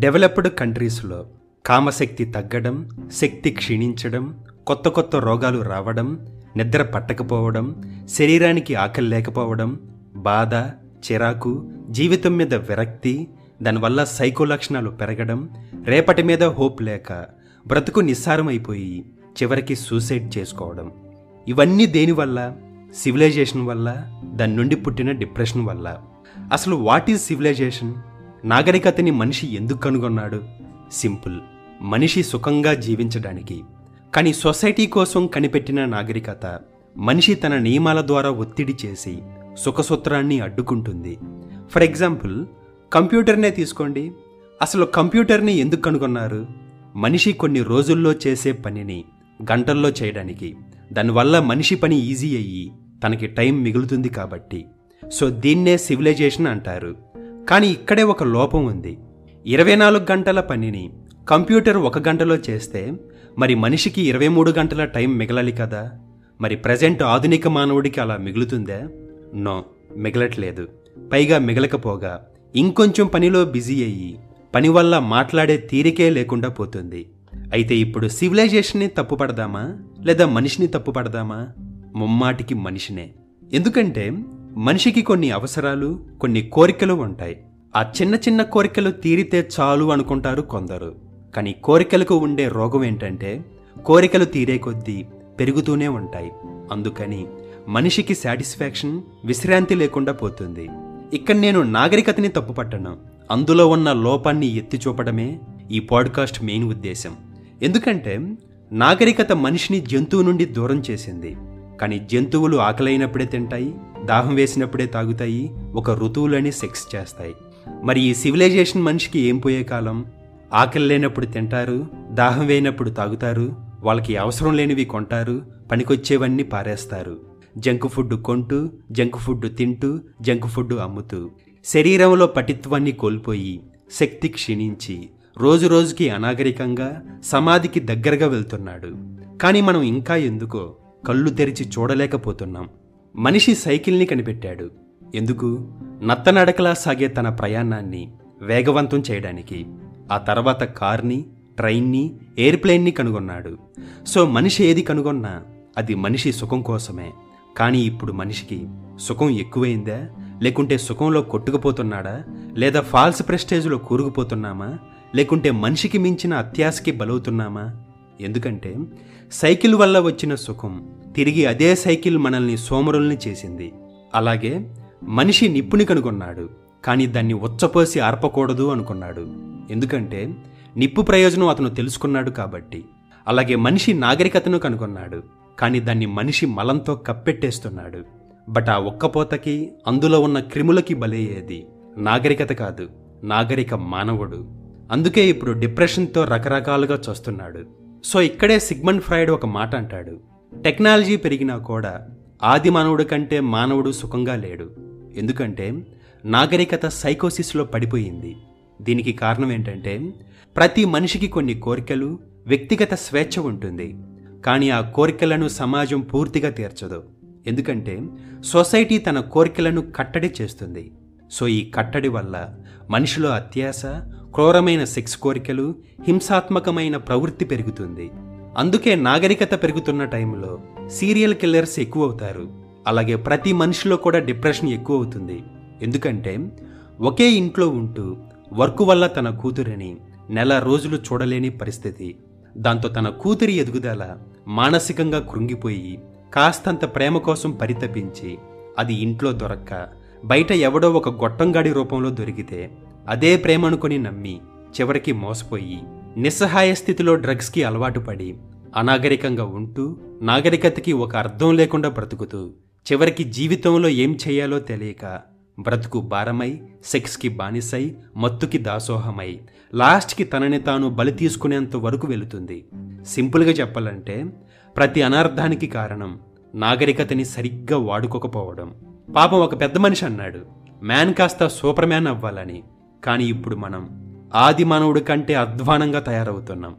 Developed కంట్రీస్లో కామశక్తి తగ్గడం, శక్తి క్షీణించడం, కొత్త కొత్త రోగాలు రావడం, నిద్ర పట్టకపోవడం, శరీరానికి ఆకలి లేకపోవడం, బాధ, చిరాకు, జీవితం మీద విరక్తి, దానివల్ల సైకో లక్షణాలు పెరగడం, రేపటి మీద హోప్ లేక బ్రతుకు నిస్సారమైపోయి చివరికి సూసైడ్ చేసుకోవడం. ఇవన్నీ దేనివల్ల? సివిలైజేషన్ వల్ల, దాని నుండి పుట్టిన డిప్రెషన్ వల్ల. అసలు వాట్ ఈజ్ సివిలైజేషన్? నాగరికతని మనిషి ఎందుకు కనుగొన్నాడు? సింపుల్, మనిషి సుఖంగా జీవించడానికి. కానీ సొసైటీ కోసం కనిపెట్టిన నాగరికత మనిషి తన నియమాల ద్వారా ఒత్తిడి చేసి సుఖసూత్రాన్ని అడ్డుకుంటుంది. ఫర్ ఎగ్జాంపుల్, కంప్యూటర్నే తీసుకోండి. అసలు కంప్యూటర్ని ఎందుకు కనుగొన్నారు? మనిషి కొన్ని రోజుల్లో చేసే పనిని గంటల్లో చేయడానికి. దానివల్ల మనిషి పని ఈజీ అయ్యి తనకి టైం మిగులుతుంది కాబట్టి. సో దీన్నే సివిలైజేషన్ అంటారు. కానీ ఇక్కడే ఒక లోపం ఉంది. 24 గంటల పనిని కంప్యూటర్ 1 గంటలో చేస్తే మరి మనిషికి 23 గంటల టైం మిగలాలి కదా. మరి ప్రజెంట్ ఆధునిక మానవుడికి అలా మిగులుతుందా? నో, మిగలట్లేదు. పైగా మిగలకపోగా ఇంకొంచెం పనిలో బిజీ అయ్యి పని వల్ల మాట్లాడే తీరికే లేకుండా పోతుంది. అయితే ఇప్పుడు సివిలైజేషన్ని తప్పుపడదామా లేదా మనిషిని తప్పుపడదామా? ముమ్మాటికి మనిషినే. ఎందుకంటే మనిషికి కొన్ని అవసరాలు, కొన్ని కోరికలు ఉంటాయి. ఆ చిన్న చిన్న కోరికలు తీరితే చాలు అనుకుంటారు కొందరు. కానీ కోరికలకు ఉండే రోగం ఏంటంటే కోరికలు తీరే కొద్దీ పెరుగుతూనే ఉంటాయి. అందుకని మనిషికి సాటిస్ఫాక్షన్, విశ్రాంతి లేకుండా పోతుంది. ఇక్కడ నేను నాగరికతని తప్పుపట్టను, అందులో ఉన్న లోపాన్ని ఎత్తి చూపడమే ఈ పాడ్కాస్ట్ మెయిన్ ఉద్దేశం. ఎందుకంటే నాగరికత మనిషిని జంతువు నుండి దూరం చేసింది. కానీ జంతువులు ఆకలైనప్పుడే తింటాయి, దాహం వేసినప్పుడే తాగుతాయి, ఒక ఋతువులని సెక్స్ చేస్తాయి. మరి ఈ సివిలైజేషన్ మనిషికి ఏం పోయే కాలం? ఆకలి లేనప్పుడు తింటారు, దాహం వేయినప్పుడు తాగుతారు, వాళ్ళకి అవసరం లేనివి కొంటారు, పనికొచ్చేవన్నీ పారేస్తారు. జంక్ ఫుడ్ కొంటూ, జంక్ ఫుడ్ తింటూ, జంక్ ఫుడ్ అమ్ముతూ శరీరంలో పటిత్వాన్ని కోల్పోయి శక్తి క్షీణించి రోజు రోజుకి అనాగరికంగా సమాధికి దగ్గరగా వెళ్తున్నాడు. కానీ మనం ఇంకా ఎందుకో కళ్ళు తెరిచి చూడలేకపోతున్నాం. మనిషి సైకిల్ని కనిపెట్టాడు. ఎందుకు? నత్తనడకలా సాగే తన ప్రయాణాన్ని వేగవంతం చేయడానికి. ఆ తర్వాత కార్ని, ట్రైన్ని, ఎయిర్ప్లేన్ని కనుగొన్నాడు. సో మనిషి ఏది కనుగొన్నా అది మనిషి సుఖం కోసమే. కానీ ఇప్పుడు మనిషికి సుఖం ఎక్కువైందా, లేకుంటే సుఖంలో కొట్టుకుపోతున్నాడా, లేదా ఫాల్స్ ప్రెస్టేజ్లో కూరుకుపోతున్నామా, లేకుంటే మనిషికి మించిన అత్యాశకి బలవుతున్నామా? ఎందుకంటే సైకిల్ వల్ల వచ్చిన సుఖం తిరిగి అదే సైకిల్ మనల్ని సోమరుల్ని చేసింది. అలాగే మనిషి నిప్పుని కనుగొన్నాడు. కానీ దాన్ని ఉచ్చపోసి ఆర్పకూడదు అనుకున్నాడు. ఎందుకంటే నిప్పు ప్రయోజనం అతను తెలుసుకున్నాడు కాబట్టి. అలాగే మనిషి నాగరికతను కనుగొన్నాడు. కానీ దాన్ని మనిషి మలంతో కప్పెట్టేస్తున్నాడు. బట్ ఆ ఒక్కపోతకి, అందులో ఉన్న క్రిములకి బలయ్యేది నాగరికత కాదు, నాగరిక మానవుడు. అందుకే ఇప్పుడు డిప్రెషన్తో రకరకాలుగా చస్తున్నాడు. సో ఇక్కడే సిగ్మండ్ ఫ్రాయిడ్ ఒక మాట అంటాడు, టెక్నాలజీ పెరిగినా కూడా ఆది మానవుడి కంటే మానవుడు సుఖంగా లేడు. ఎందుకంటే నాగరికత సైకోసిస్లో పడిపోయింది. దీనికి కారణం ఏంటంటే ప్రతి మనిషికి కొన్ని కోరికలు, వ్యక్తిగత స్వేచ్ఛ ఉంటుంది. కానీ ఆ కోరికలను సమాజం పూర్తిగా తీర్చదు. ఎందుకంటే సొసైటీ తన కోరికలను కట్టడి చేస్తుంది. సో ఈ కట్టడి వల్ల మనిషిలో అత్యాశ, క్రూరమైన సెక్స్ కోరికలు, హింసాత్మకమైన ప్రవృత్తి పెరుగుతుంది. అందుకే నాగరికత పెరుగుతున్న టైంలో సీరియల్ కిల్లర్స్ ఎక్కువ అవుతారు. అలాగే ప్రతి మనిషిలో కూడా డిప్రెషన్ ఎక్కువ అవుతుంది. ఎందుకంటే ఒకే ఇంట్లో ఉంటూ వర్క్ వల్ల తన కూతురిని నెల రోజులు చూడలేని పరిస్థితి. దాంతో తన కూతురి ఎదుగుదల మానసికంగా కృంగిపోయి కాస్తంత ప్రేమ కోసం పరితపించి అది ఇంట్లో దొరక్క బయట ఎవడో ఒక గొట్టంగాడి రూపంలో దొరికితే అదే ప్రేమ అనుకుని నమ్మి చివరికి మోసపోయి నిస్సహాయ స్థితిలో డ్రగ్స్కి అలవాటు పడి అనాగరికంగా ఉంటూ నాగరికతకి ఒక అర్థం లేకుండా బ్రతుకుతూ చివరికి జీవితంలో ఏం చేయాలో తెలియక బ్రతుకు భారమై, సెక్స్కి బానిసై, మత్తుకి దాసోహమై లాస్ట్కి తనని తాను బలి తీసుకునేంత వరకు వెళుతుంది. సింపుల్గా చెప్పాలంటే ప్రతి అనార్థానికి కారణం నాగరికతని సరిగ్గా వాడుకోకపోవడం. పాపం ఒక పెద్ద మనిషి అన్నాడు, మ్యాన్ కాస్త సూపర్ మ్యాన్ అవ్వాలని. కానీ ఇప్పుడు మనం ఆది మానవుడి కంటే అధ్వానంగా తయారవుతున్నాం.